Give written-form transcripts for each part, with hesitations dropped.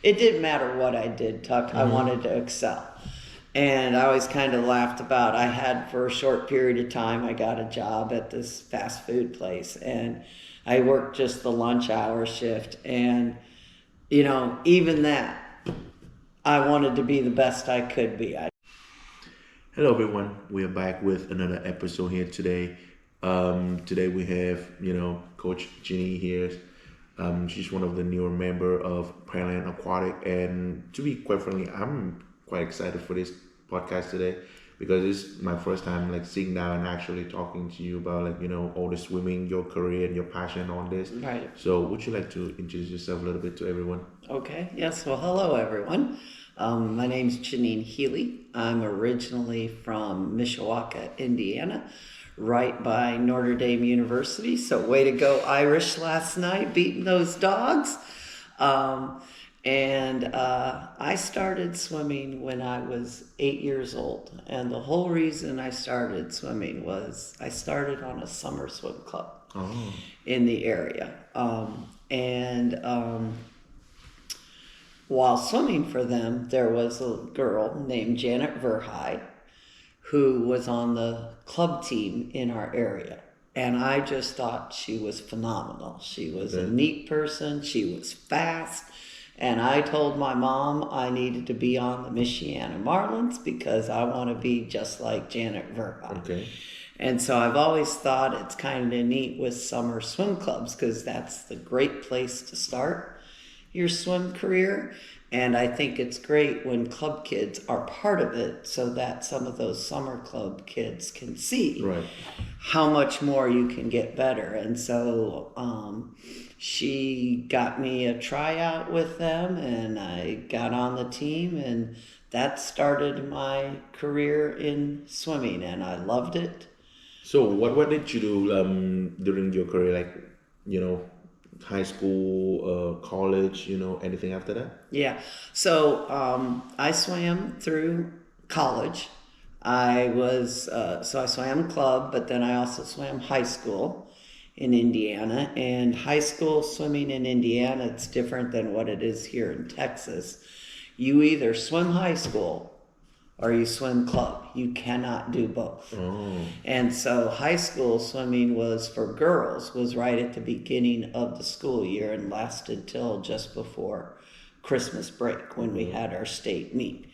It didn't matter what I did, Tuck. I wanted to excel. And I always kind of laughed about, I had for a short period of time, I got a job at this fast food place and I worked just the lunch hour shift. And, even that, I wanted to be the best I could be. Hello, everyone. We are back with another episode here today. Today we have, Coach Jeannine here. She's one of the newer member of Pearland Aquatic, and to be quite frankly, I'm quite excited for this podcast today because it's my first time like sitting down and actually talking to you about all the swimming, your career, and your passion on this. Right. So, would you like to introduce yourself a little bit to everyone? Okay. Yes. Well, hello, everyone. My name's Jeannine Healy. I'm originally from Mishawaka, Indiana, right by Notre Dame University. So way to go Irish last night, beating those dogs. I started swimming when I was 8 years old. And the whole reason I started swimming was I started on a summer swim club in the area. While swimming for them, there was a girl named Janet Verhey who was on the club team in our area. And I just thought she was phenomenal. She was a neat person. She was fast. And I told my mom I needed to be on the Michiana Marlins because I want to be just like Janet Verhey. Okay. And so I've always thought it's kind of neat with summer swim clubs because that's the great place to start your swim career. And I think it's great when club kids are part of it so that some of those summer club kids can see how much more you can get better. And so she got me a tryout with them and I got on the team, and that started my career in swimming, and I loved it. So, what did you do during your career? High school, college, anything after that? Yeah. So I swam through college. I swam club, but then I also swam high school in Indiana. And high school swimming in Indiana, it's different than what it is here in Texas. You either swim high school or you swim club. You cannot do both. And so high school swimming was for girls was right at the beginning of the school year and lasted till just before Christmas break when we had our state meet.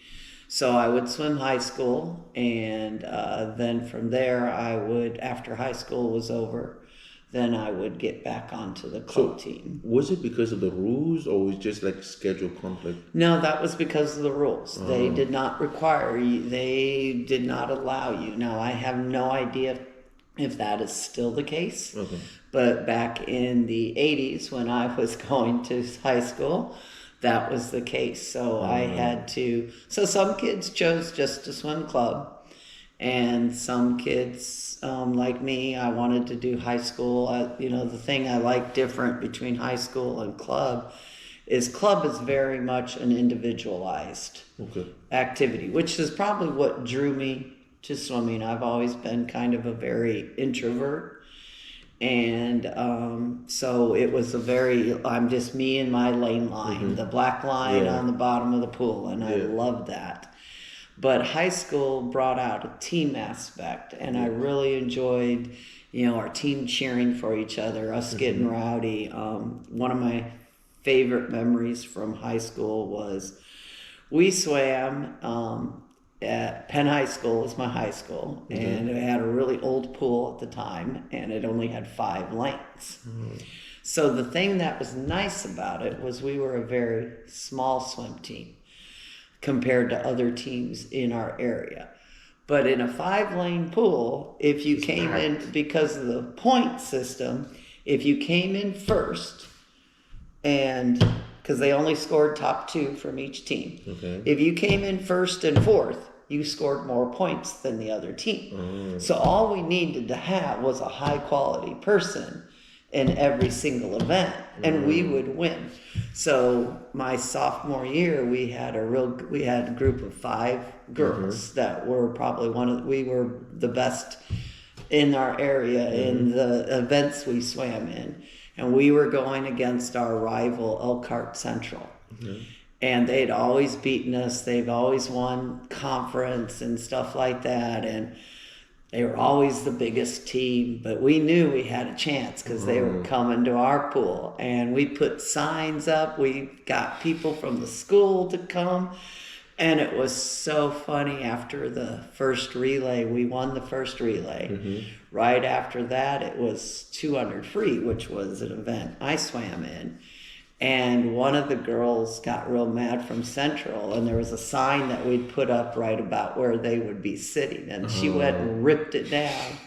So I would swim high school, and then from there after high school was over, then I would get back onto the club team. Was it because of the rules, or was it just like schedule conflict? No, that was because of the rules. They did not require you. They did not allow you. Now, I have no idea if that is still the case. Okay. But back in the 80s when I was going to high school, that was the case. So so some kids chose just to swim club. And some kids, like me, I wanted to do high school. The thing I like different between high school and club is very much an individualized activity, which is probably what drew me to swimming. I've always been kind of a very introvert. And so it was I'm just me and my lane line, the black line on the bottom of the pool, and I loved that. But high school brought out a team aspect, and I really enjoyed, our team cheering for each other, us getting rowdy. One of my favorite memories from high school was we swam at Penn High School was my high school, and it had a really old pool at the time, and it only had 5 lanes. So the thing that was nice about it was we were a very small swim team compared to other teams in our area. But in a 5-lane pool, if you came in, because of the point system, if you came in first, and because they only scored top 2 from each team, if you came in first and fourth, you scored more points than the other team. So all we needed to have was a high quality person in every single event, and we would win. So my sophomore year, we had a group of 5 girls that were probably we were the best in our area in the events we swam in, and we were going against our rival Elkhart Central. and they'd always beaten us. They've always won conference and stuff like that, and they were always the biggest team. But we knew we had a chance because they were coming to our pool, and we put signs up. We got people from the school to come, and it was so funny. After the first relay, we won the first relay. Right after that, it was 200 free, which was an event I swam in. And one of the girls got real mad from Central, and there was a sign that we'd put up right about where they would be sitting, and she went and ripped it down.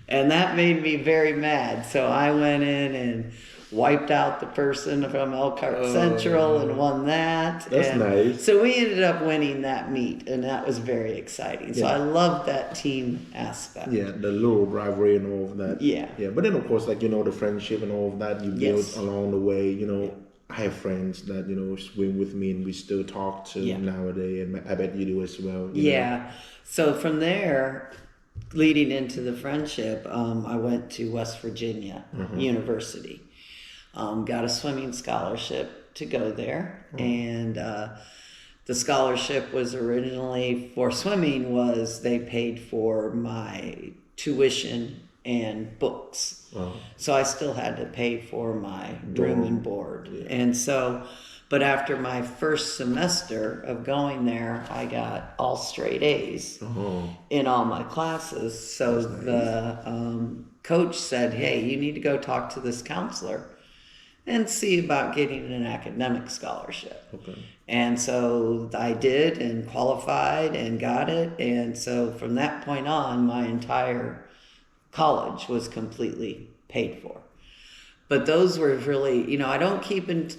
And that made me very mad. So I went in and wiped out the person from Elkhart Central and won that. That's nice. So we ended up winning that meet, and that was very exciting. So I loved that team aspect. Yeah, the little rivalry and all of that. Yeah. Yeah, but then of course, like, the friendship and all of that you build Yes. along the way, I have friends that, swim with me and we still talk to nowadays, and I bet you do as well. Yeah. So from there, leading into the friendship, I went to West Virginia University. Got a swimming scholarship to go there, and the scholarship was originally for swimming. Was they paid for my tuition and books. So I still had to pay for my room and board. And so, but after my first semester of going there, I got all straight A's in all my classes. So the coach said, hey, you need to go talk to this counselor and see about getting an academic scholarship. And so I did, and qualified and got it. And so from that point on, my entire college was completely paid for. But those were really, I don't keep in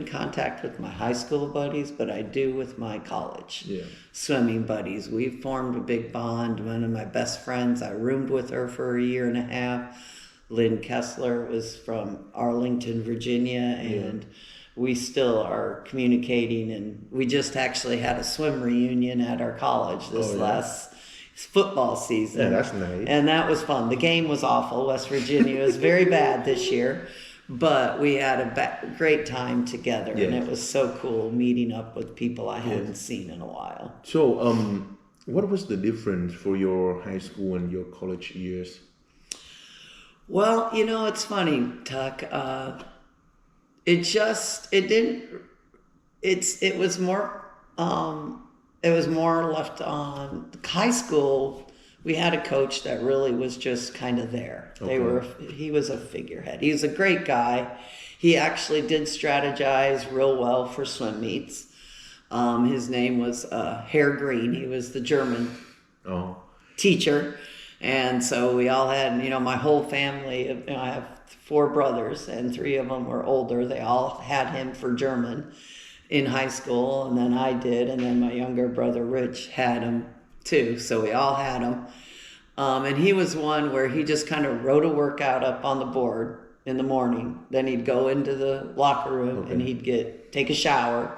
contact with my high school buddies, but I do with my college swimming buddies. We formed a big bond. One of my best friends, I roomed with her for a year and a half. Lynn Kessler was from Arlington, Virginia, and we still are communicating. And we just actually had a swim reunion at our college this last football season. Yeah, that's nice. And that was fun. The game was awful. West Virginia was very bad this year, but we had a great time together, and it was so cool meeting up with people I hadn't seen in a while. So, what was the difference for your high school and your college years? Well, it's funny, Tuck. It was more left on high school. We had a coach that really was just kind of there. He was a figurehead. He was a great guy. He actually did strategize real well for swim meets. His name was Herr Green. He was the German teacher. And so we all had, my whole family, I have 4 brothers, and 3 of them were older. They all had him for German in high school, and then I did, and then my younger brother Rich had him too. So we all had him. And he was one where he just kind of wrote a workout up on the board in the morning. Then he'd go into the locker room and he'd take a shower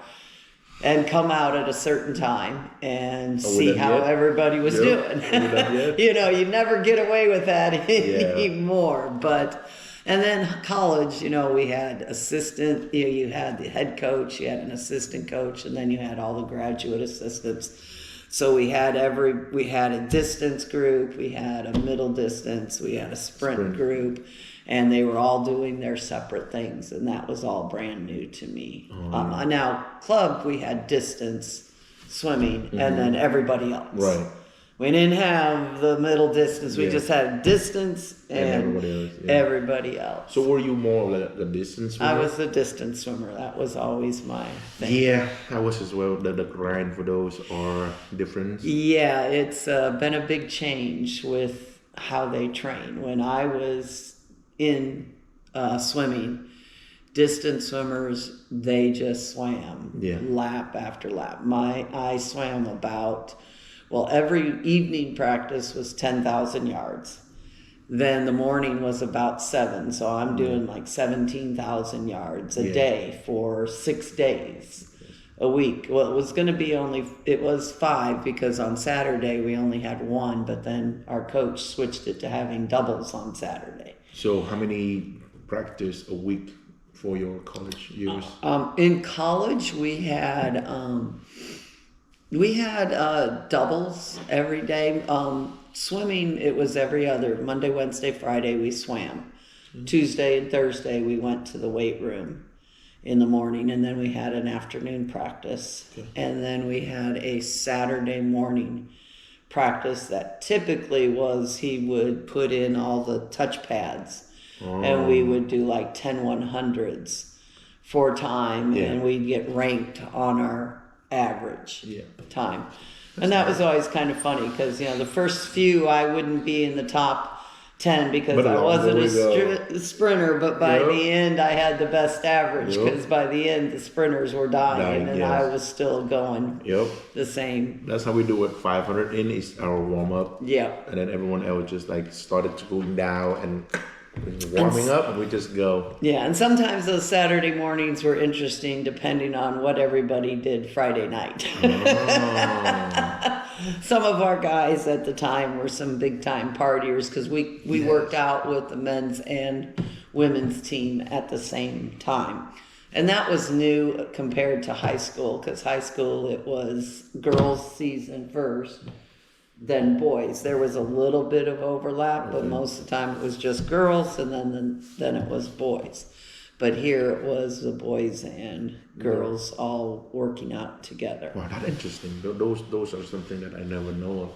and come out at a certain time and see how everybody was doing. You never get away with that anymore. And then college, we had assistant, you had the head coach, you had an assistant coach, and then you had all the graduate assistants. So we had a distance group, we had a middle distance, we had a sprint group, and they were all doing their separate things, and that was all brand new to me. Now, club, we had distance swimming, and then everybody else. Right. We didn't have the middle distance. We just had distance and everybody else. So were you more like a distance swimmer? I was a distance swimmer. That was always my thing. Yeah, I was as well. The grind for those are different. Yeah, it's been a big change with how they train. When I was in swimming, distance swimmers, they just swam lap after lap. I swam every evening practice was 10,000 yards. Then the morning was about 7. So I'm doing like 17,000 yards a day for 6 days a week. Well, it was going to be it was 5 because on Saturday we only had 1, but then our coach switched it to having doubles on Saturday. So how many practice a week for your college years? In college, we had doubles every day. Swimming, it was every other Monday, Wednesday, Friday. We swam. Tuesday and Thursday, we went to the weight room in the morning, and then we had an afternoon practice, and then we had a Saturday morning practice that typically was he would put in all the touch pads, and we would do like 10 100s for time, and we'd get ranked on our average time. And that was always kind of funny because, the first few I wouldn't be in the top 10 because I wasn't a sprinter, but by the end I had the best average because by the end the sprinters were dying and I was still going the same. That's how we do it. 500 in is our warm up. Yeah. And then everyone else just like started to going down and warming up, and we just go. Yeah, and sometimes those Saturday mornings were interesting depending on what everybody did Friday night. Some of our guys at the time were some big time partiers because we worked out with the men's and women's team at the same time. And that was new compared to high school, because high school it was girls season first, then boys. There was a little bit of overlap, but most of the time it was just girls, and then it was boys. But here it was the boys and girls all working out together. Wow, that's interesting. Those are something that I never know of.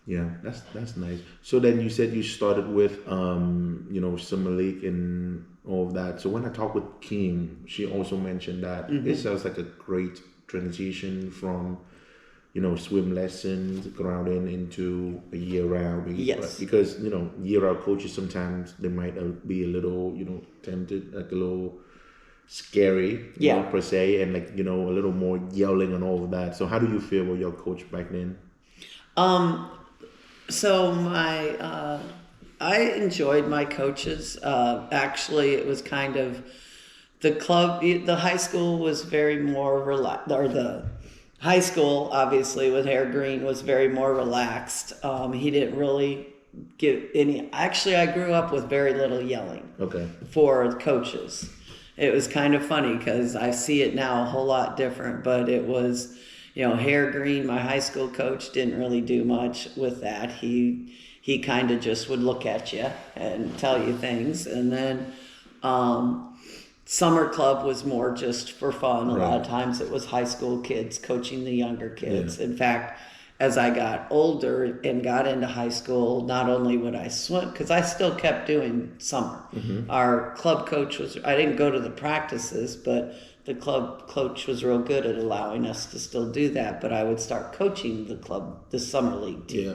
Yeah, that's nice. So then you said you started with Summer League and all of that. So when I talked with Kim, she also mentioned that it sounds like a great transition from swim lessons, grounding into a year-round. Yes. Because, year-round coaches, sometimes they might be a little, tempted, like a little scary, per se, and like, a little more yelling and all of that. So how do you feel with your coach back then? So I enjoyed my coaches. Actually, it was kind of the high school was very more relaxed, or the high school, obviously, with Hair Green was very more relaxed. He didn't really give any. Actually, I grew up with very little yelling. Okay. For coaches. It was kind of funny because I see it now a whole lot different, but it was, Hair Green, my high school coach, didn't really do much with that. He kind of just would look at you and tell you things. And then summer club was more just for fun. A lot of times it was high school kids coaching the younger kids. In fact, as I got older and got into high school, not only would I swim, because I still kept doing summer. Our club coach I didn't go to the practices, but the club coach was real good at allowing us to still do that. But I would start coaching the summer league team. Yeah.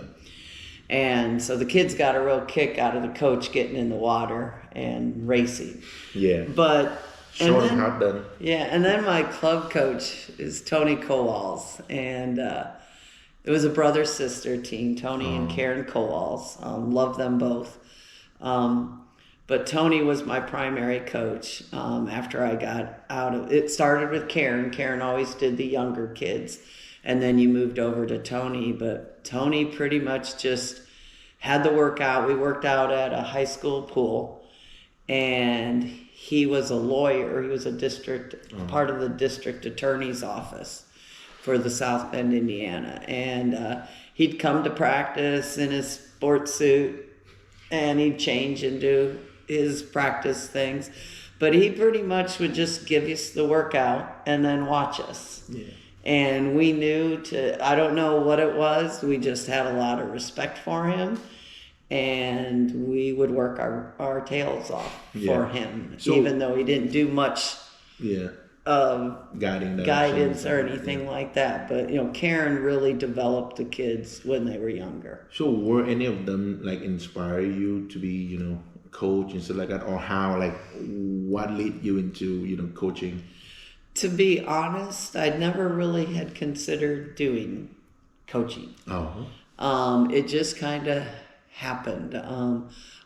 And so the kids got a real kick out of the coach getting in the water and racing. Yeah. But showing how done. Yeah, and then my club coach is Tony Kowals, and it was a brother-sister team, Tony and Karen Kowals. Love them both. But Tony was my primary coach after I got out of it. Started with Karen. Karen always did the younger kids. And then you moved over to Tony. But Tony pretty much just had the workout. We worked out at a high school pool. And he was a lawyer. He was a part of the district attorney's office for the South Bend, Indiana. And he'd come to practice in his sports suit, and he'd change into his practice things. But he pretty much would just give us the workout and then watch us. Yeah. And we knew I don't know what it was, we just had a lot of respect for him. And we would work our tails off for him, even though he didn't do much guidance or anything like that. But Karen really developed the kids when they were younger. So were any of them like inspire you to be a coach and stuff like that, or how, like, what led you into coaching? To be honest, I never really had considered doing coaching. It just kind of happened.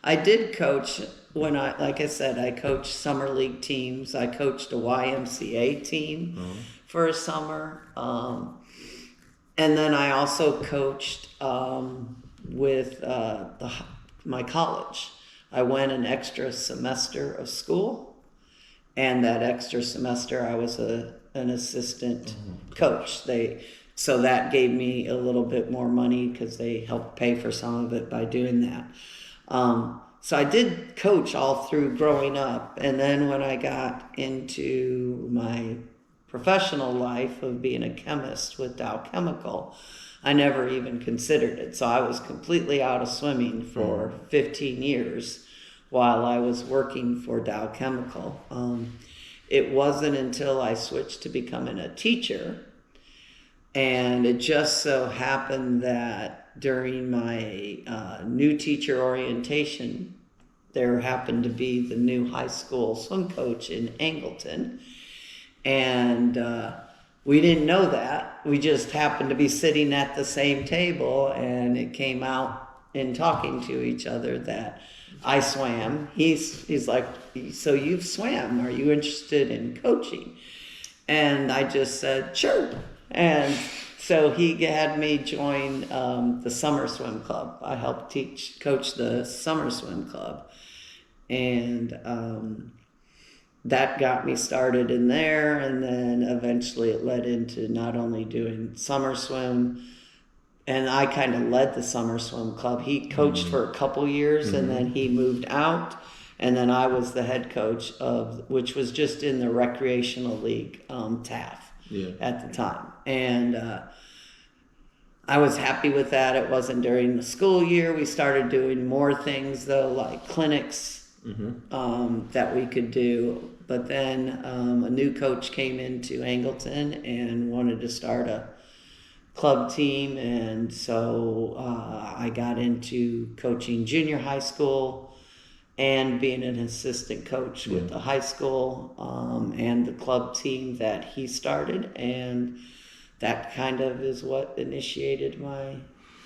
I did coach when like I said, I coached summer league teams. I coached a YMCA team for a summer. And then I also coached with my college. I went an extra semester of school, and that extra semester I was an assistant coach. So that gave me a little bit more money because they helped pay for some of it by doing that. So I did coach all through growing up, and then when I got into my professional life of being a chemist with Dow Chemical, I never even considered it. So I was completely out of swimming for 15 years while I was working for Dow Chemical. It wasn't until I switched to becoming a teacher, and it just so happened that during my new teacher orientation, there happened to be the new high school swim coach in Angleton. And we didn't know that. We just happened to be sitting at the same table, and it came out in talking to each other that I swam. He's like, so you've swam. Are you interested in coaching? And I just said, sure. And so he had me join the summer swim club. I helped coach the summer swim club. And that got me started in there, and then eventually it led into not only doing summer swim, and I kind of led the summer swim club. He coached for a couple years, and then he moved out, and then I was the head coach which was just in the recreational league, TAF, at the time. And I was happy with that. It wasn't during the school year. We started doing more things though, like clinics that we could do. But then a new coach came into Angleton and wanted to start a club team, and so I got into coaching junior high school and being an assistant coach with the high school and the club team that he started, and that kind of is what initiated my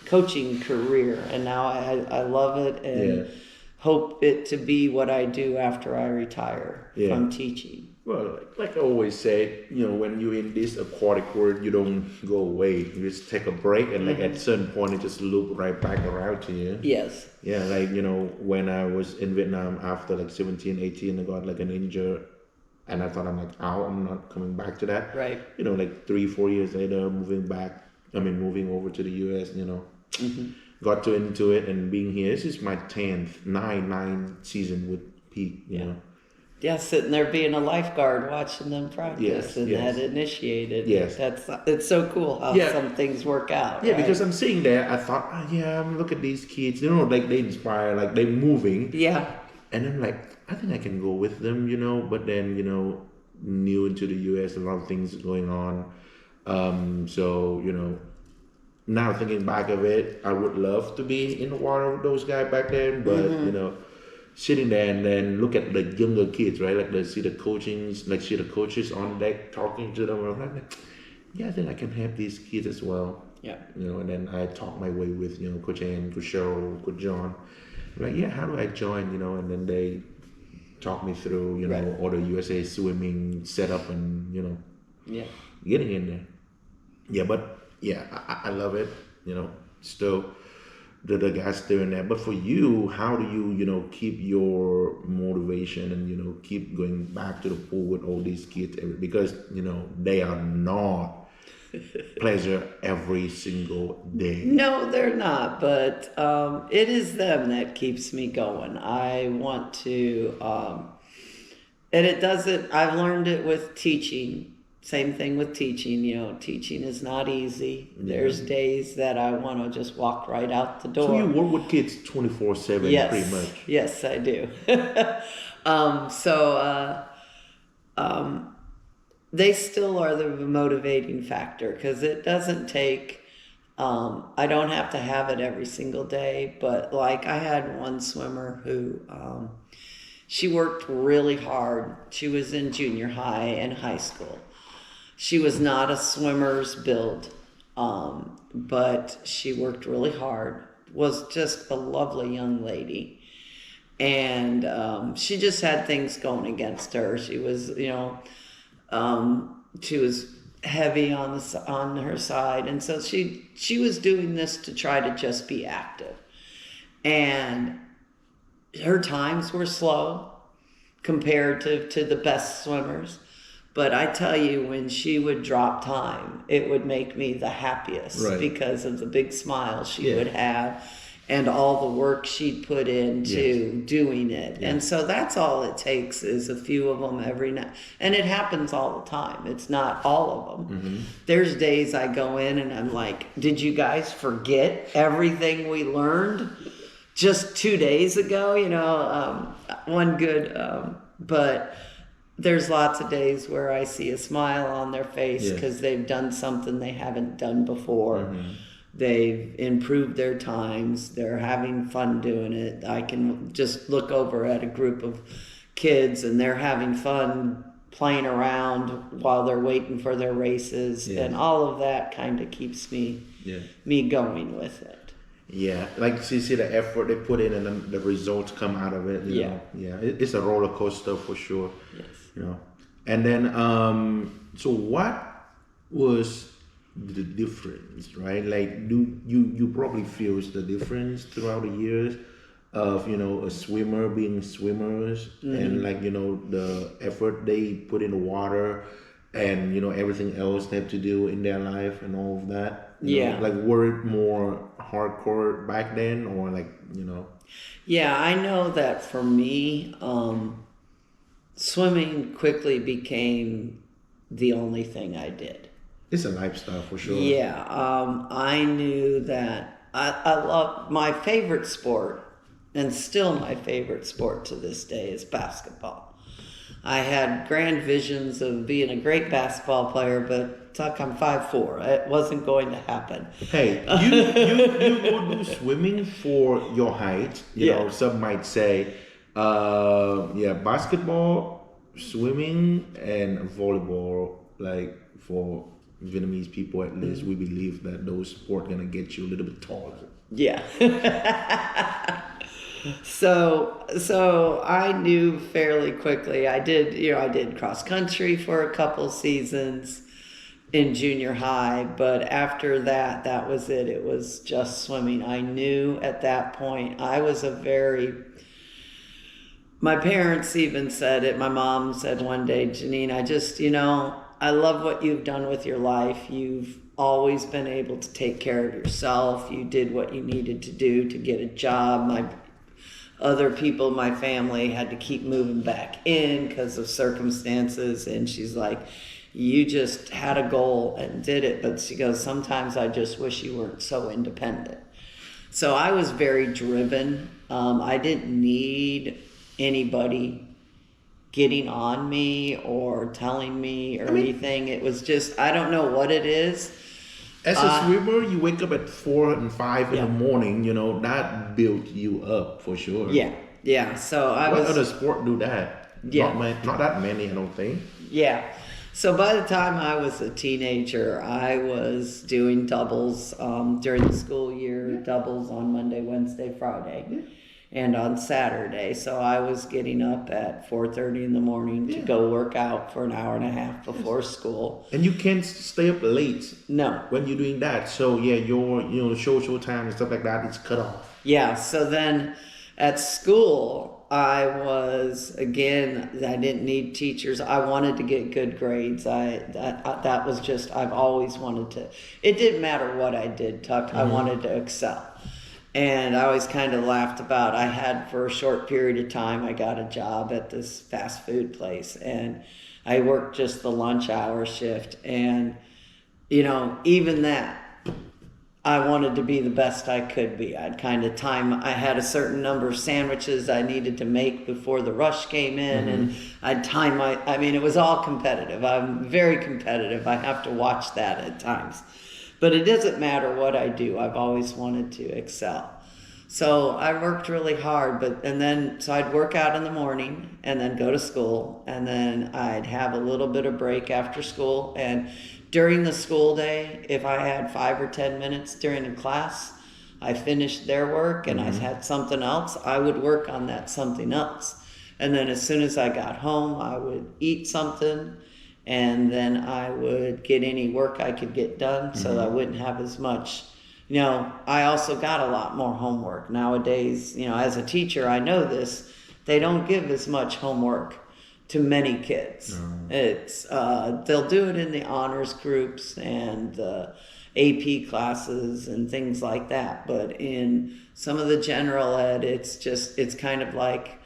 coaching career, and now I love it and hope it to be what I do after I retire from teaching. Well, like I always say, when you're in this aquatic world, you don't go away. You just take a break, and like at a certain point, it just loop right back around to you. Yes. Yeah, like, when I was in Vietnam after like 17, 18, I got like an injury, and I thought I'm like, I'm not coming back to that. Right. Like 3-4 years later, moving over to the US, got into it and being here. This is my 10th, 9 season with Pete, Yeah, sitting there being a lifeguard, watching them practice, that initiated. Yes. It's so cool how some things work out. Yeah, right? because I'm sitting there, I thought, look at these kids, like they inspire, like they're moving. Yeah. And I'm like, I think I can go with them, but then, new into the US, a lot of things going on. So, now thinking back of it, I would love to be in the water with those guys back then, but, sitting there and then look at the younger kids, right? Like see the coaches on deck talking to them. I'm like, I think I can help these kids as well. Yeah. And then I talk my way with, Coach Ann, Coach Cheryl, Coach John. I'm like, how do I join? And then they talk me through, all the USA swimming setup and, getting in there. Yeah, but I love it, still the guys doing that. But for you, how do you, keep your motivation and, keep going back to the pool with all these kids? Because, they are not pleasure every single day. No, they're not, but it is them that keeps me going. I want to, and it doesn't, I've learned it with teaching. Same thing with teaching, teaching is not easy. Yeah. There's days that I want to just walk right out the door. So you work with kids 24/7 pretty much. Yes, I do. They still are the motivating factor because it doesn't take, I don't have to have it every single day, but like I had one swimmer who, she worked really hard. She was in junior high and high school. She was not a swimmer's build, but she worked really hard, was just a lovely young lady. And she just had things going against her. She was, she was heavy on her side. And so she was doing this to try to just be active. And her times were slow. comparative to the best swimmers. But I tell you, when she would drop time, it would make me the happiest Right. because of the big smile she Yeah. would have and all the work she'd put into doing it. Yeah. And so that's all it takes is a few of them every night. And it happens all the time. It's not all of them. There's days I go in and I'm like, did you guys forget everything we learned just 2 days ago? One good, but there's lots of days where I see a smile on their face because they've done something they haven't done before. They've improved their times. They're having fun doing it. I can just look over at a group of kids and they're having fun playing around while they're waiting for their races. And all of that kind of keeps me going with it. Yeah, like you see the effort they put in and then the results come out of it. You know? It's a roller coaster for sure. Yes. And then so what was the difference, right? Like, do you probably feel the difference throughout the years of a swimmer being swimmers and the effort they put in the water and everything else they have to do in their life and all of that. Like, were it more hardcore back then or Yeah, I know that for me, swimming quickly became the only thing I did. It's a lifestyle for sure. Yeah, I knew that I love my favorite sport, and still my favorite sport to this day is basketball. I had grand visions of being a great basketball player, but Tuck, I'm 5'4". It wasn't going to happen. Hey, you go do swimming for your height. You know, some might say, basketball, swimming, and volleyball, like for Vietnamese people at least, we believe that those sports gonna get you a little bit taller. Yeah. So I knew fairly quickly. I did cross country for a couple seasons in junior high, but after that, that was it. It was just swimming. I knew at that point my parents even said it. My mom said one day, Jeannine, I love what you've done with your life. You've always been able to take care of yourself. You did what you needed to do to get a job. Other people in my family had to keep moving back in because of circumstances. And she's like, you just had a goal and did it. But she goes, sometimes I just wish you weren't so independent. So I was very driven. I didn't need anybody getting on me or telling me or anything. It was just, I don't know what it is. As a swimmer, you wake up at 4 and 5 in the morning, that built you up for sure. Yeah. So what other sport do that? Yeah. Not that many, I don't think. Yeah. So by the time I was a teenager, I was doing doubles during the school year, doubles on Monday, Wednesday, Friday, and on Saturday. So I was getting up at 4:30 in the morning to go work out for an hour and a half before school. And you can't stay up late. No. When you're doing that. So your social time and stuff like that is cut off. Yeah. So then at school, I didn't need teachers. I wanted to get good grades. That was just, I've always wanted to. It didn't matter what I did, Tuck. I wanted to excel. And I always kind of laughed about, I had for a short period of time, I got a job at this fast food place. And I worked just the lunch hour shift. And, even that, I wanted to be the best I could be. I'd kind of I had a certain number of sandwiches I needed to make before the rush came in, and I'd time it was all competitive. I'm very competitive. I have to watch that at times. But it doesn't matter what I do. I've always wanted to excel. So I worked really hard, so I'd work out in the morning and then go to school, and then I'd have a little bit of break after school. And during the school day, if I had 5 or 10 minutes during a class, I finished their work and I had something else, I would work on that something else. And then as soon as I got home, I would eat something, and then I would get any work I could get done so that I wouldn't have as much. I also got a lot more homework. Nowadays, as a teacher, I know this, they don't give as much homework to many kids. It's they'll do it in the honors groups and the AP classes and things like that, but in some of the general ed, it's kind of like,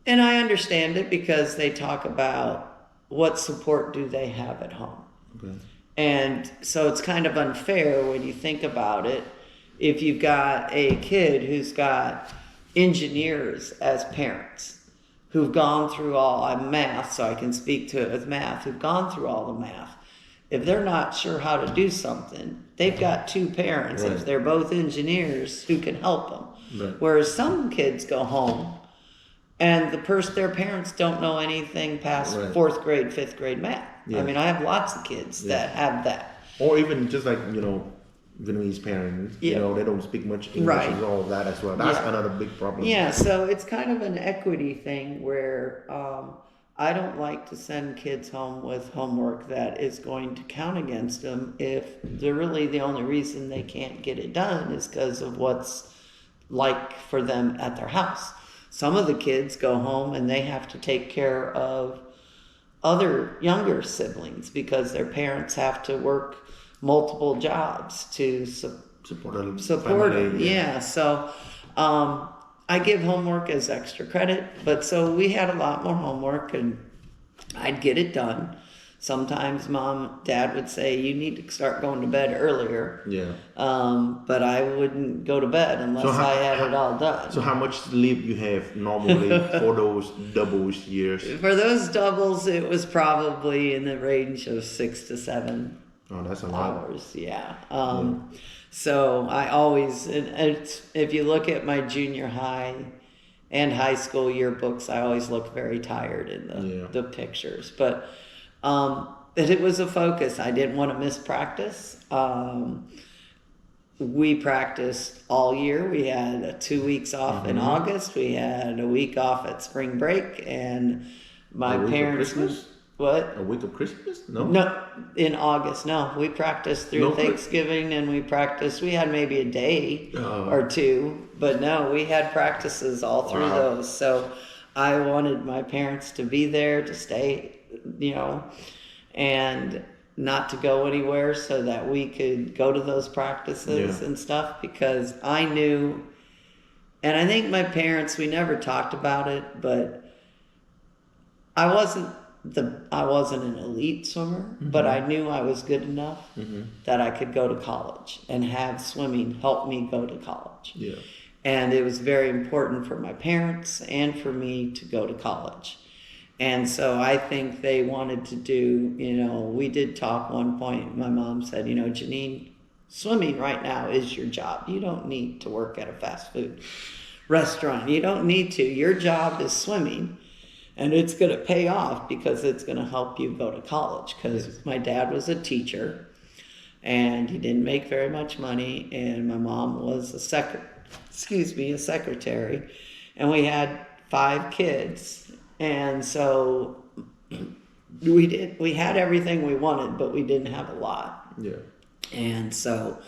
and I understand it because they talk about what support do they have at home. Okay. And so it's kind of unfair when you think about it. If you've got a kid who's got engineers as parents, who've gone through I'm math, so I can speak to it with math, who've gone through all the math. If they're not sure how to do something, they've got two parents, Right. if they're both engineers, who can help them. Right. Whereas some kids go home and their parents don't know anything past Right. 4th grade, 5th grade math. Yeah. I mean, I have lots of kids that have that. Or even just like, Vietnamese parents, Yeah. they don't speak much English Right. and all of that as well. That's Yeah. another big problem. Yeah, so it's kind of an equity thing where I don't like to send kids home with homework that is going to count against them if the only reason they can't get it done is because of what's like for them at their house. Some of the kids go home and they have to take care of other younger siblings because their parents have to work multiple jobs to Support a support family, them. Yeah. So I give homework as extra credit, but so we had a lot more homework and I'd get it done. Sometimes dad would say, you need to start going to bed earlier. Yeah. But I wouldn't go to bed unless I had it all done. So how much sleep you have normally for those doubles years? For those doubles, it was probably in the range of 6 to 7 Oh, that's a lot. hours. Yeah. So I always, if you look at my junior high and high school yearbooks, I always look very tired in the pictures. But it was a focus. I didn't want to miss practice. We practiced all year. We had 2 weeks off in August. We had a week off at spring break, and my parents. What? A week of Christmas? No. No, in August. No, we practiced through No, Thanksgiving, and we had maybe a day or two, but no, we had practices all through those. So I wanted my parents to be there to stay, and not to go anywhere so that we could go to those practices and stuff, because I knew, and I think my parents, we never talked about it, but I wasn't an elite swimmer, but I knew I was good enough that I could go to college and have swimming help me go to college. Yeah. And it was very important for my parents and for me to go to college. And so I think they wanted to do, we did talk one point. My mom said, Jeannine, swimming right now is your job. You don't need to work at a fast food restaurant. You don't need to. Your job is swimming. And it's going to pay off because it's going to help you go to college. Because my dad was a teacher, and he didn't make very much money. And my mom was a secretary, and we had 5 kids. And so we had everything we wanted, but we didn't have a lot. Yeah. And so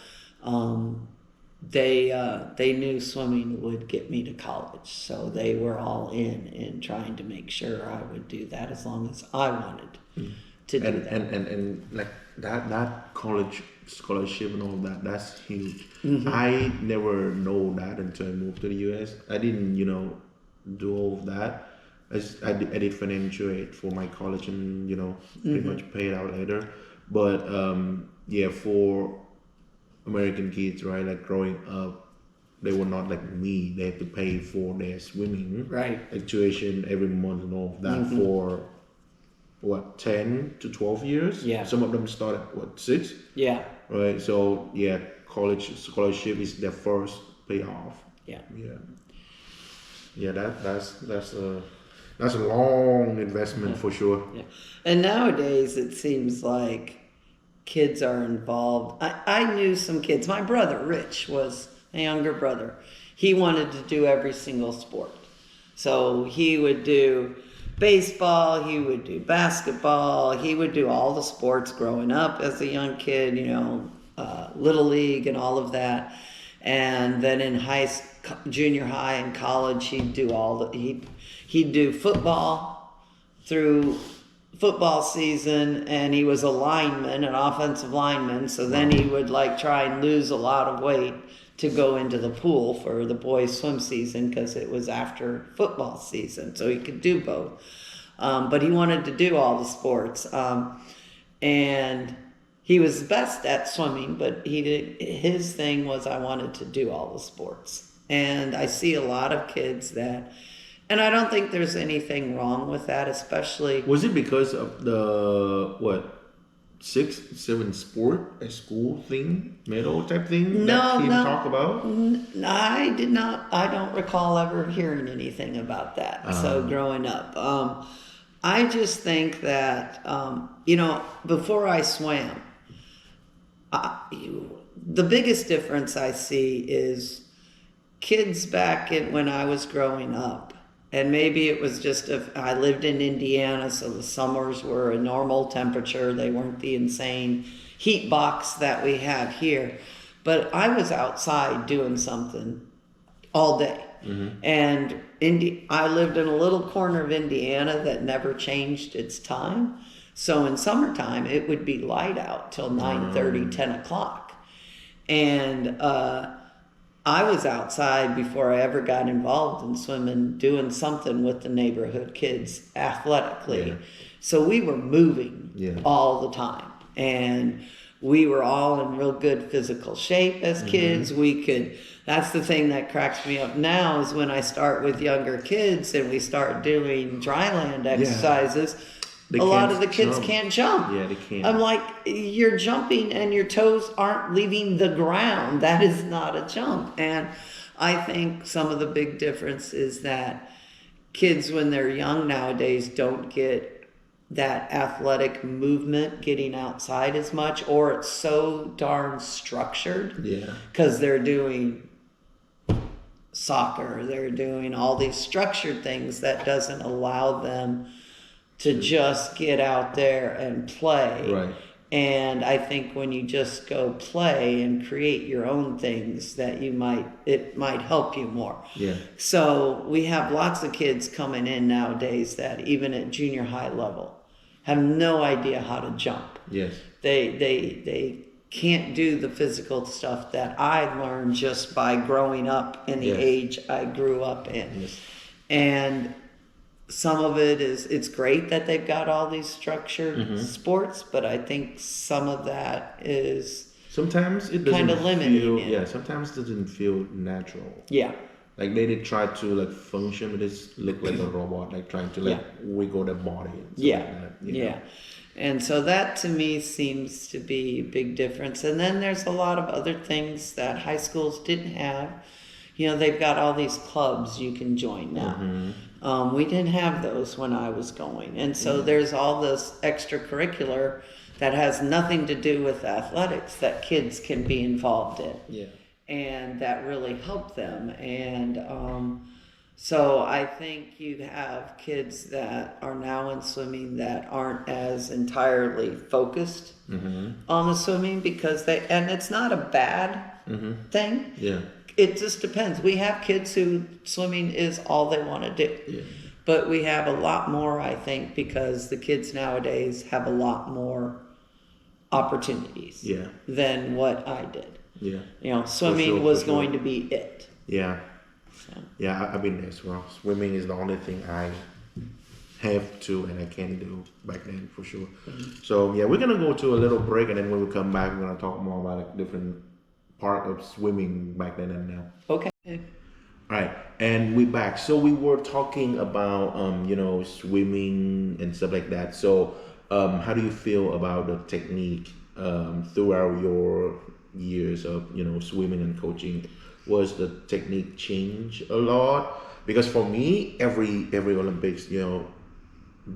they knew swimming would get me to college, so they were all in trying to make sure I would do that as long as I wanted to do that. And like that college scholarship and all that's huge. I never know that until I moved to the US. I didn't do all of that. I did financial aid for my college and pretty much paid out later. But for American kids, right? Like growing up, they were not like me. They had to pay for their swimming tuition every month and all of that for 10 to 12 years. Yeah. Some of them start at 6. Yeah. Right. So college scholarship is their first payoff. Yeah. Yeah. Yeah. That's a long investment for sure. Yeah. And nowadays it seems like kids are involved. I knew some kids. My brother, Rich, was a younger brother. He wanted to do every single sport. So he would do baseball, he would do basketball, he would do all the sports growing up as a young kid, Little League and all of that. And then in junior high and college, he'd do football through football season, and he was a lineman, an offensive lineman. So then he would like try and lose a lot of weight to go into the pool for the boys' swim season because it was after football season, so he could do both. But he wanted to do all the sports, and he was best at swimming. But his thing was, I wanted to do all the sports, and I see a lot of kids that. And I don't think there's anything wrong with that, especially. Was it because of the 6, 7 sport at school thing, medal type thing that he talk about? I did not. I don't recall ever hearing anything about that. So growing up, I just think that before I swam, the biggest difference I see is kids back when I was growing up. And maybe it was just I lived in Indiana, so the summers were a normal temperature. They weren't the insane heat box that we have here. But I was outside doing something all day. Mm-hmm. And I lived in a little corner of Indiana that never changed its time. So in summertime, it would be light out till 9:30, 10 o'clock. And I was outside before I ever got involved in swimming, doing something with the neighborhood kids athletically. Yeah. So we were moving all the time. And we were all in real good physical shape as kids. That's the thing that cracks me up now is when I start with younger kids and we start doing dryland exercises. A lot of the kids can't jump. Yeah, they can't. I'm like, you're jumping and your toes aren't leaving the ground. That is not a jump. And I think some of the big difference is that kids, when they're young nowadays, don't get that athletic movement getting outside as much, or it's so darn structured. Yeah. Because they're doing soccer, they're doing all these structured things that doesn't allow them to just get out there and play. Right. And I think when you just go play and create your own things, that it might help you more. Yeah. So we have lots of kids coming in nowadays that even at junior high level have no idea how to jump. Yes. They can't do the physical stuff that I learned just by growing up in the age I grew up in. Yes. And some of it it's great that they've got all these structured sports, but I think some of that is sometimes it doesn't kind of limiting. Sometimes it doesn't feel natural. Yeah. Like they try to function, but it's look like a robot, like trying to wiggle their body. And like that, And so that to me seems to be a big difference. And then there's a lot of other things that high schools didn't have. They've got all these clubs you can join now. We didn't have those when I was going. And so there's all this extracurricular that has nothing to do with athletics that kids can be involved in. Yeah. And that really help them. And so I think you have kids that are now in swimming that aren't as entirely focused on the swimming and it's not a bad thing. Yeah. It just depends. We have kids who swimming is all they want to do. Yeah. But we have a lot more, I think, because the kids nowadays have a lot more opportunities than what I did. Yeah. Swimming was going to be it. Yeah. So. Yeah, I've been there as well. Swimming is the only thing I have to and I can do back then for sure. So we're gonna go to a little break, and then when we come back, we're gonna talk more about different part of swimming back then and now. Okay. All right, and we're back. So we were talking about swimming and stuff like that. So how do you feel about the technique throughout your years of swimming and coaching? Was the technique change a lot? Because for me, every Olympics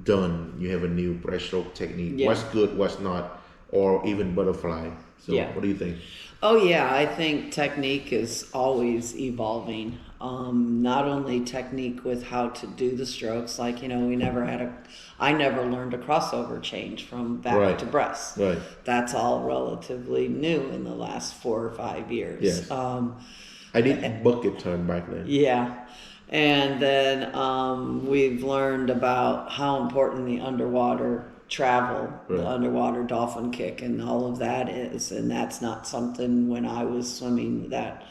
done, you have a new breaststroke technique. What's good, what's not. or even butterfly. So Yeah. what do you think? Oh yeah, I think technique is always evolving. Not only technique with how to do the strokes, like I never learned a crossover change from back Right. to breast. Right. That's all relatively new in the last 4 or 5 years. Yes. I did bucket turn back then. Yeah. And then we've learned about how important the underwater travel, the Right. underwater dolphin kick, and all of that is. And that's not something when I was swimming that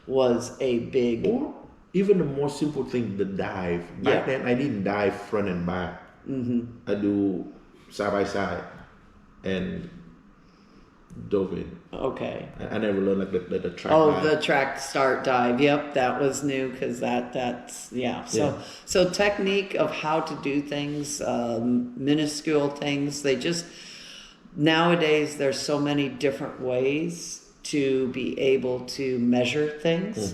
was a big. Or even the more simple thing, the dive. Back Yeah. then, I didn't dive front and back. I do side by side and dove in. Okay. I never learned like the track Oh, dive. the track start dive. Yep, that was new because that's yeah. So technique of how to do things, minuscule things. They just nowadays there's so many different ways to be able to measure things,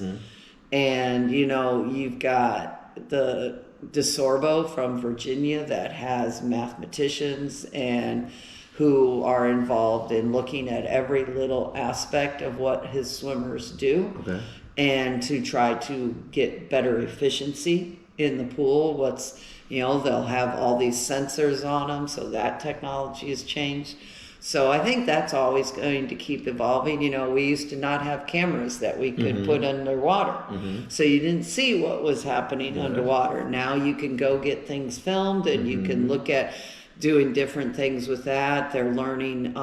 and you've got the DeSorbo from Virginia that has mathematicians and who are involved in looking at every little aspect of what his swimmers do, Okay. and to try to get better efficiency in the pool. They'll have all these sensors on them, so that technology has changed. So I think that's always going to keep evolving. We used to not have cameras that we could put underwater. So you didn't see what was happening underwater. Now you can go get things filmed and you can look at doing different things with that. They're learning,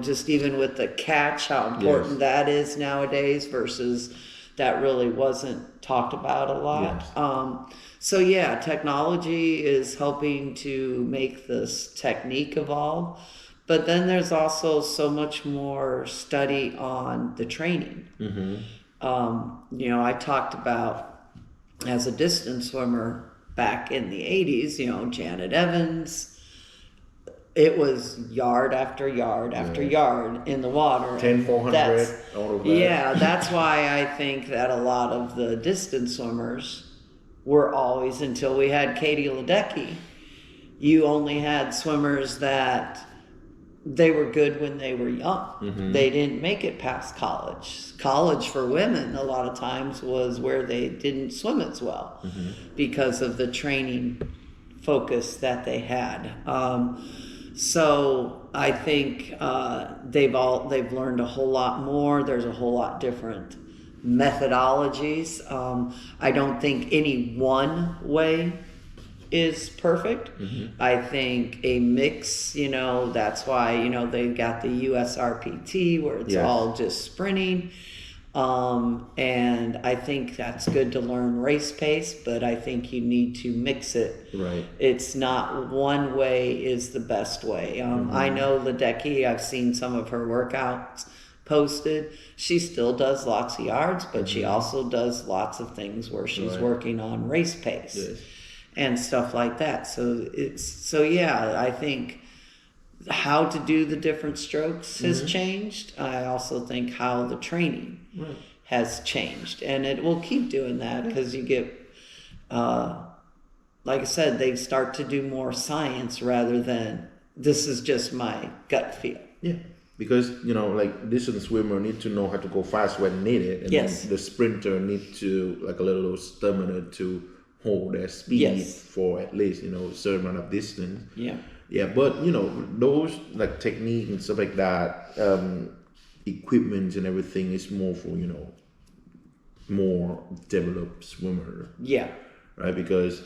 just even with the catch, how important that is nowadays versus that really wasn't talked about a lot. Yes. So yeah, technology is helping to make this technique evolve, but then there's also so much more study on the training. I talked about as a distance swimmer back in the 80s, Janet Evans. It was yard after yard after yard in the water. 10, 400, all of that. Yeah, that's why I think that a lot of the distance swimmers were always, until we had Katie Ledecky, you only had swimmers that they were good when they were young. They didn't make it past college. College for women a lot of times was where they didn't swim as well because of the training focus that they had. So I think they've learned a whole lot more. There's a whole lot different methodologies. I don't think any one way is perfect. I think a mix, that's why, they've got the USRPT where it's all just sprinting. And I think that's good to learn race pace, but I think you need to mix it. Right. It's not one way is the best way. I know Ledecky, I've seen some of her workouts posted. She still does lots of yards, but she also does lots of things where she's working on race pace and stuff like that. So I think how to do the different strokes has changed. I also think how the training has changed, and it will keep doing that because you get, like I said, they start to do more science rather than this is just my gut feel. Yeah. Because, like distance swimmer need to know how to go fast when needed. And then the sprinter need to, like a little stamina to hold their speed for at least, a certain amount of distance. Yeah. Yeah, but, those like technique and stuff like that, equipment and everything is more for, more developed swimmer. Yeah. Right? Because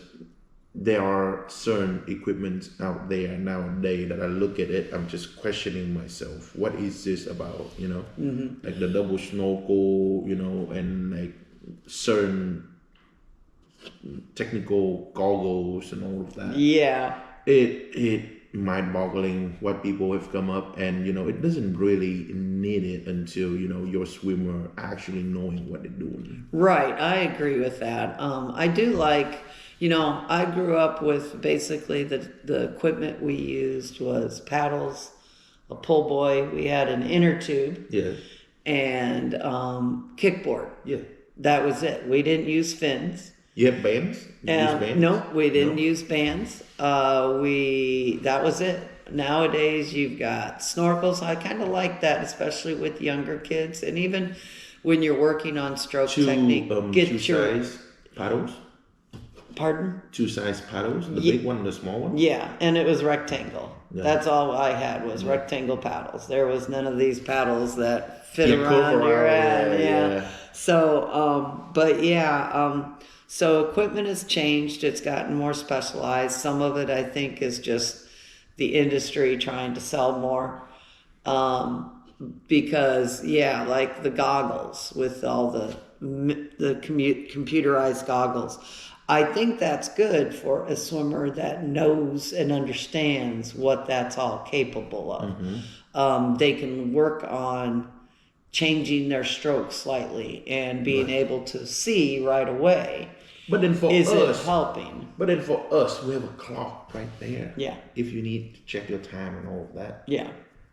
there are certain equipment out there nowadays that I look at it, I'm just questioning myself. What is this about? Like the double snorkel, and like certain technical goggles and all of that. Yeah. It mind-boggling what people have come up, and it doesn't really need it until your swimmer actually knowing what they're doing. Right, I agree with that. I do like. I grew up with basically the equipment we used was paddles, a pull buoy. We had an inner tube. Yes. And kickboard. Yeah. That was it. We didn't use fins. You have bands? You use bands? No, we didn't use bands. That was it. nowadays you've got snorkels. I kind of like that, especially with younger kids. And even when you're working on stroke technique, two size paddles. Pardon? Two size paddles, the big one and the small one. Yeah, and it was rectangle. Yeah. That's all I had was rectangle paddles. There was none of these paddles that fit Yeah, around your around, head. Yeah. So, but yeah, so equipment has changed. It's gotten more specialized. Some of it, I think, is just the industry trying to sell more. Because yeah, like the goggles with all the computerized goggles. I think that's good for a swimmer that knows and understands what that's all capable of. They can work on changing their stroke slightly and being able to see right away. But then for is us, it helping? But then for us, we have a clock right there. Yeah. If you need to check your time and all of that. Yeah.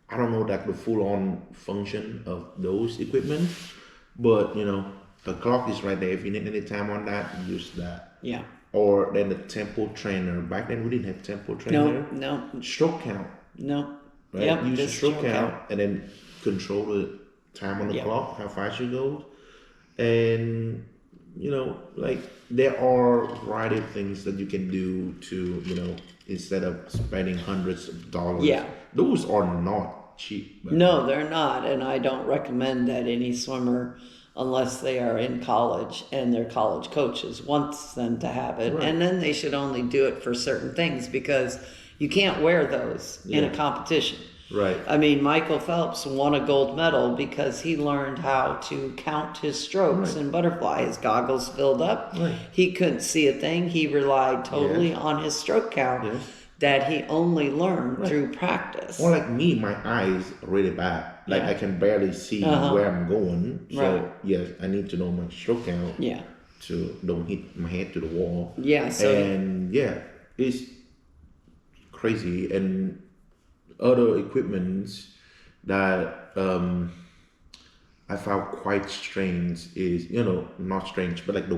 I don't know that the full-on function of those equipment, but the clock is right there. If you need any time on that, use that. Yeah. Or then the tempo trainer. Back then we didn't have tempo trainer. No. Stroke count. No. Right? Yep, Use the just stroke count and then control the time on the clock, how fast you go. And there are a variety of things that you can do to, instead of spending hundreds of dollars. Yeah. Those are not cheap. No, they're not. And I don't recommend that any swimmer, unless they are in college and their college coaches wants them to have it. Right. And then they should only do it for certain things because you can't wear those in a competition. Right. I mean, Michael Phelps won a gold medal because he learned how to count his strokes in butterfly. His goggles filled up. Right. He couldn't see a thing. He relied totally on his stroke count that he only learned through practice. Or like me, my eyes are really bad. Like I can barely see where I'm going. So yes, I need to know my stroke count. Yeah. To don't hit my head to the wall. Yeah. So it's crazy. And other equipments that I found quite strange is, not strange, but like the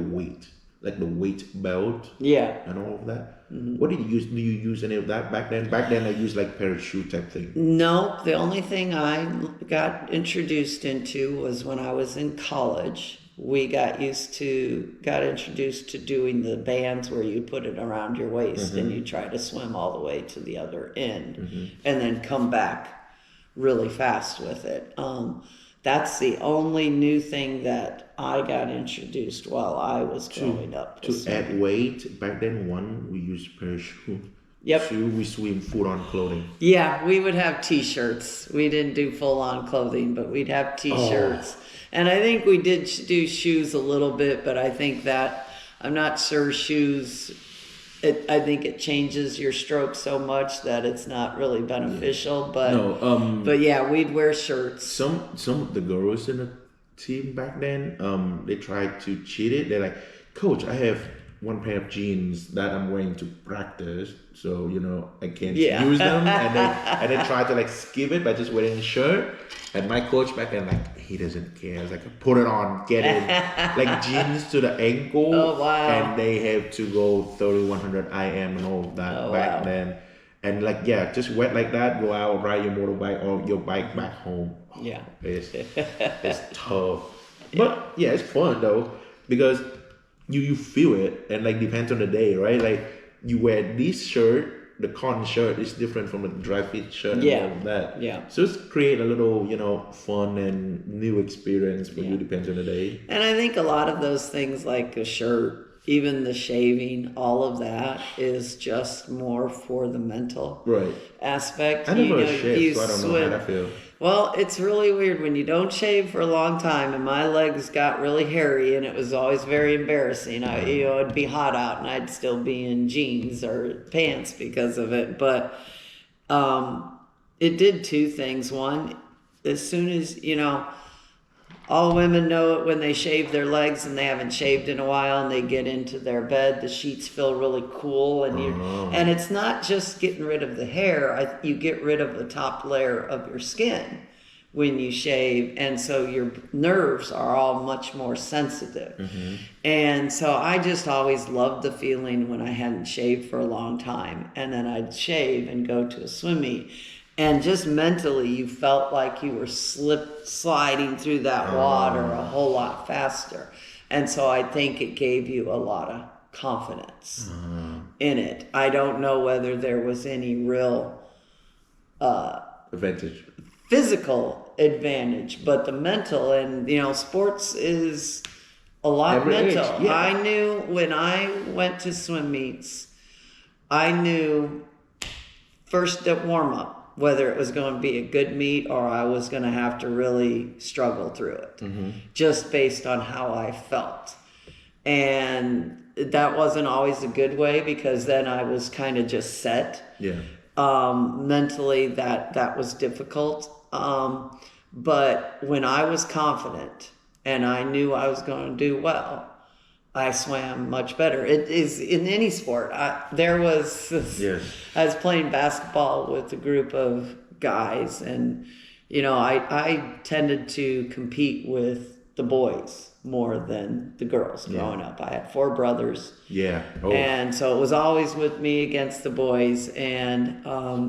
weight belt. Yeah. And all of that. What did you use? Do you use any of that back then? Back then I used like parachute type thing. No, the only thing I got introduced into was when I was in college. We got introduced to doing the bands where you put it around your waist and you try to swim all the way to the other end and then come back really fast with it. That's the only new thing that I got introduced while I was growing up. To add weight, back then we used parachute. Yep. Two, we swim full-on clothing. Yeah, we would have T-shirts. We didn't do full-on clothing, but we'd have T-shirts. And I think we did do shoes a little bit, but I think that, I'm not sure shoes, I think it changes your stroke so much that it's not really beneficial. But but yeah, we'd wear shirts. Some of the girls in the team back then, they tried to cheat it. They're like, Coach, I have one pair of jeans that I'm wearing to practice, so I can't use them. And they try to like skip it by just wearing a shirt. And my coach back then, like, he doesn't care. It's like, put it on, get in. Like jeans to the ankle. Oh, wow. And they have to go 3100 IM and all of that back then. And like, just wet like that, go out, ride your motorbike or your bike back home. Yeah. It's tough. But yeah, it's fun though, because you feel it, and like depends on the day, right? Like you wear this shirt, the cotton shirt is different from a dry fit shirt and all of that. Yeah. So it's create a little, fun and new experience for you, depends on the day. And I think a lot of those things like a shirt, even the shaving, all of that is just more for the mental aspect. I never shaved, so I don't know how that feels. Well, it's really weird when you don't shave for a long time, and my legs got really hairy, and it was always very embarrassing. It'd be hot out, and I'd still be in jeans or pants because of it. But it did two things. One, as soon as, all women know it when they shave their legs and they haven't shaved in a while and they get into their bed, the sheets feel really cool. And it's not just getting rid of the hair. You get rid of the top layer of your skin, when you shave, and so your nerves are all much more sensitive. And so I just always loved the feeling when I hadn't shaved for a long time, and then I'd shave and go to a swim meet, and just mentally you felt like you were sliding through that water a whole lot faster. And so I think it gave you a lot of confidence in it. I don't know whether there was any real Advantage. physical advantage, but the mental, and sports is a lot Every mental. age, yeah. I knew when I went to swim meets, I knew first at warm up whether it was going to be a good meet or I was going to have to really struggle through it, just based on how I felt. And that wasn't always a good way, because then I was kind of just set. Yeah. Mentally, that was difficult. But when I was confident and I knew I was going to do well, I swam much better. It is in any sport. There was this, Yes. I was playing basketball with a group of guys, and I tended to compete with the boys more than the girls growing up. I had 4 brothers. Yeah. Oh. And so it was always with me against the boys, and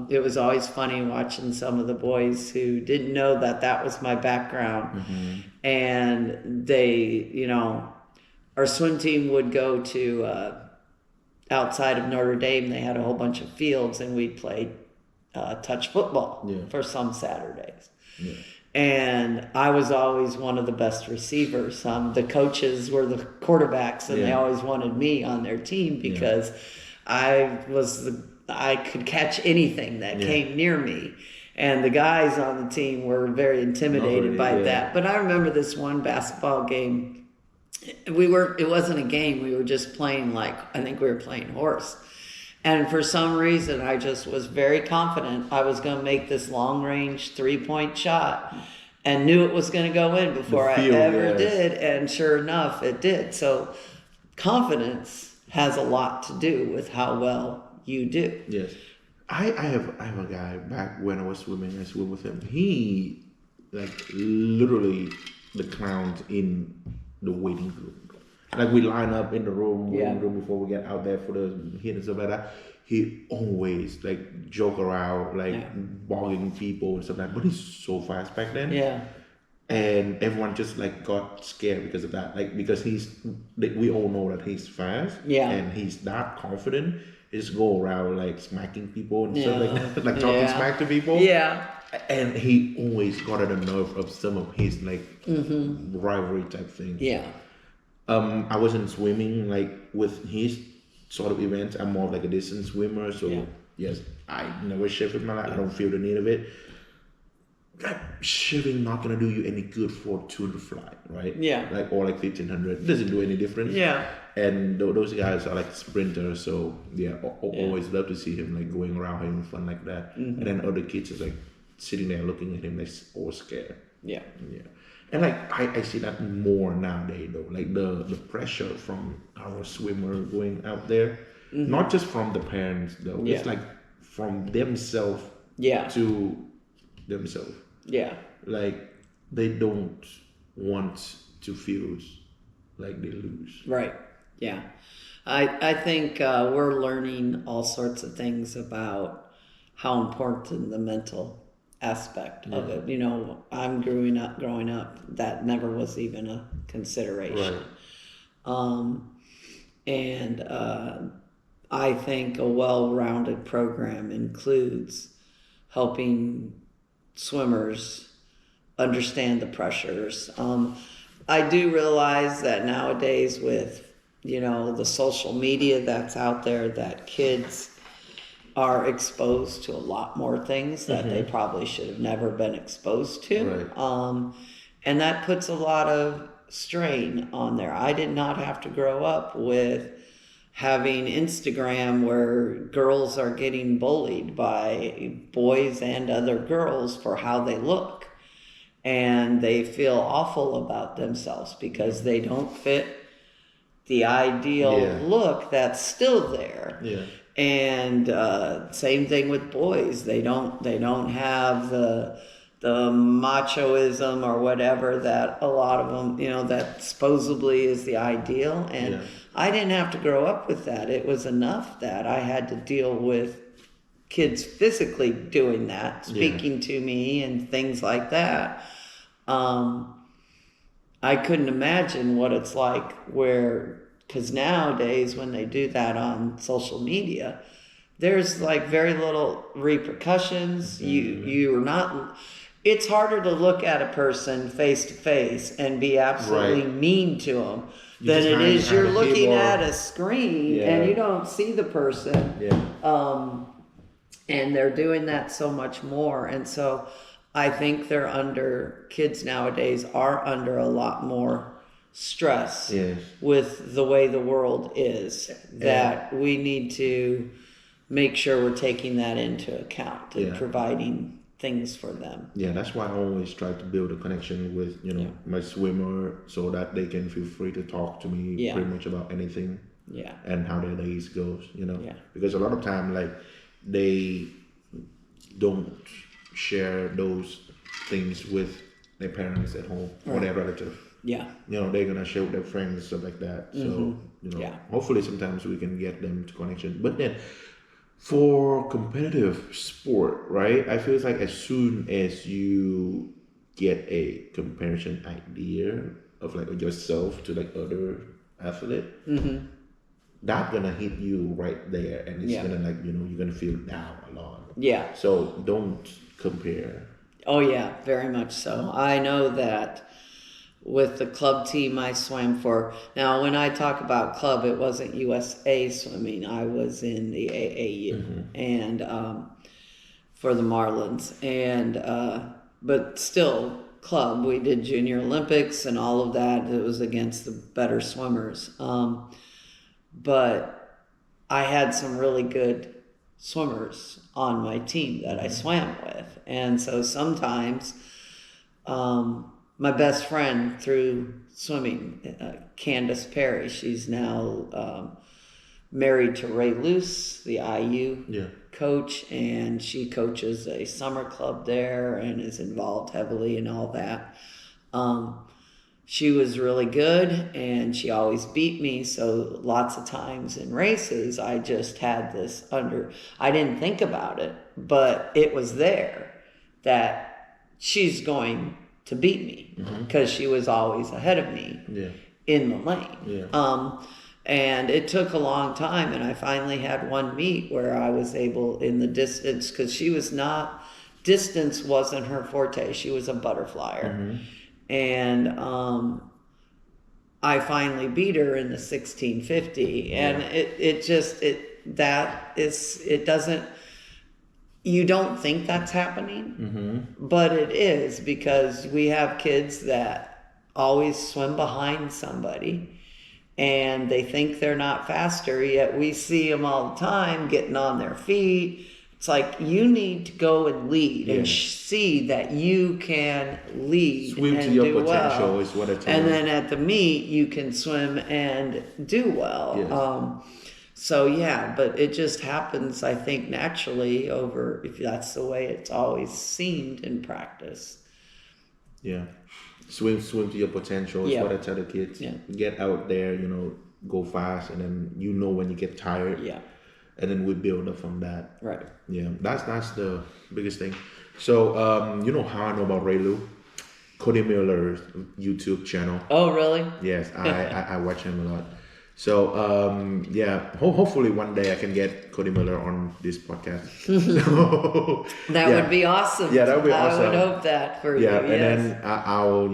it was always funny watching some of the boys who didn't know that was my background. And they, our swim team would go to outside of Notre Dame. They had a whole bunch of fields, and we'd play touch football for some Saturdays. Yeah. And I was always one of the best receivers. The coaches were the quarterbacks, and they always wanted me on their team because I could catch anything that came near me. And the guys on the team were very intimidated by that. But I remember this one basketball game. It wasn't a game. We were just playing, I think we were playing horse. And for some reason, I just was very confident I was going to make this long-range 3-point shot, and knew it was going to go in before I ever did. And sure enough, it did. So confidence has a lot to do with how well you do. Yes. I have a guy back when I was swimming. I swim with him. He literally the clowns in the waiting room. We line up in the waiting room before we get out there for the hit and stuff like that. He always joke around, bogging people and stuff like that. But he's so fast back then. Yeah. And everyone just got scared because of that. Because we all know that he's fast. Yeah. And he's not confident. He just go around smacking people and stuff like that, talking smack to people. Yeah. And he always got on the nerve of some of his rivalry type thing. Yeah. I wasn't swimming with his sort of events. I'm more of a distance swimmer, so yes, I never shift in my life. I don't feel the need of it. Shivering not gonna do you any good for 200 fly, right? Yeah. Or 1500 doesn't do any difference. Yeah. And those guys are sprinters, so always love to see him going around having fun like that. And then other kids is sitting there looking at him all scared. Yeah. Yeah. And I see that more nowadays though, the pressure from our swimmer going out there, not just from the parents though, it's from themselves to themselves. Yeah. They don't want to feel like they lose. Right. Yeah. I think we're learning all sorts of things about how important the mental aspect of it. I'm growing up, that never was even a consideration. Right. And I think a well-rounded program includes helping swimmers understand the pressures. I do realize that nowadays with the social media that's out there, that kids are exposed to a lot more things that they probably should have never been exposed to. Right. And that puts a lot of strain on there. I did not have to grow up with having Instagram where girls are getting bullied by boys and other girls for how they look. And they feel awful about themselves because they don't fit the ideal look that's still there. Yeah. And same thing with boys. They don't have the the machoism or whatever that a lot of them, that supposedly is the ideal. And I didn't have to grow up with that. It was enough that I had to deal with kids physically doing that, speaking to me and things like that. I couldn't imagine what it's like because nowadays when they do that on social media, there's like very little repercussions. You're not, it's harder to look at a person face to face and be absolutely mean to them than it is you're looking at a screen and you don't see the person. And they're doing that so much more. And so I think kids nowadays are under a lot more stress with the way the world is, that we need to make sure we're taking that into account and providing things for them. Yeah, that's why I always try to build a connection with, my swimmer, so that they can feel free to talk to me pretty much about anything. And how their days goes, because a lot of time, like, they don't share those things with their parents at home or their relative. They're gonna share with their friends and stuff like that. So hopefully sometimes we can get them to connection. But then for competitive sport, right, I feel like as soon as you get a comparison idea of like yourself to like other athlete, that's gonna hit you right there, and it's gonna like, you're gonna feel down a lot. So don't compare. Oh yeah, very much so. I know that with the club team I swam for. Now, when I talk about club, it wasn't USA swimming. I was in the AAU and for the Marlins, and but still club. We did Junior Olympics and all of that. It was against the better swimmers. But I had some really good swimmers on my team that I swam with. And so sometimes my best friend through swimming, Candace Perry, she's now married to Ray Luce, the IU coach, and she coaches a summer club there and is involved heavily in all that. She was really good, and she always beat me, so lots of times in races, I just had this I didn't think about it, but it was there that she's going to beat me, because she was always ahead of me in the lane. And it took a long time, and I finally had one meet where I was able in the distance, because distance wasn't her forte, she was a butterflyer. And I finally beat her in the 1650, and you don't think that's happening, but it is, because we have kids that always swim behind somebody and they think they're not faster, yet we see them all the time getting on their feet. It's like, you need to go and lead and see that you can lead. Swim and to your do potential well. is what I tell And you. then at the meet, you can swim and do well. So yeah, but it just happens, I think, naturally if that's the way it's always seemed in practice. Swim to your potential is what I tell the kids. Get out there, go fast, and then when you get tired. And then we build up from that. Right. Yeah, that's the biggest thing. So, how I know about Ray Lou? Cody Miller's YouTube channel. Oh, really? Yes, I watch him a lot. So, hopefully one day I can get Cody Miller on this podcast. So, that would be awesome. Yeah, that would be awesome. I would hope that for you. Yeah, and then I'll,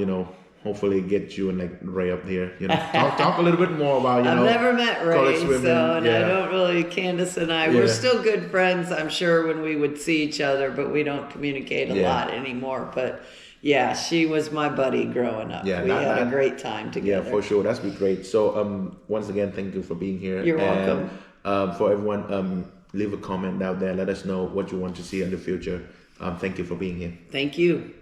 hopefully get you and like Ray up here. Talk a little bit more about I've never met Ray, swimming. I don't really. Candace and I, we're still good friends. I'm sure when we would see each other, but we don't communicate a lot anymore. But yeah, she was my buddy growing up. Yeah, we had a great time together. Yeah, for sure. That's been great. So once again, thank you for being here. You're welcome. For everyone, leave a comment out there. Let us know what you want to see in the future. Thank you for being here. Thank you.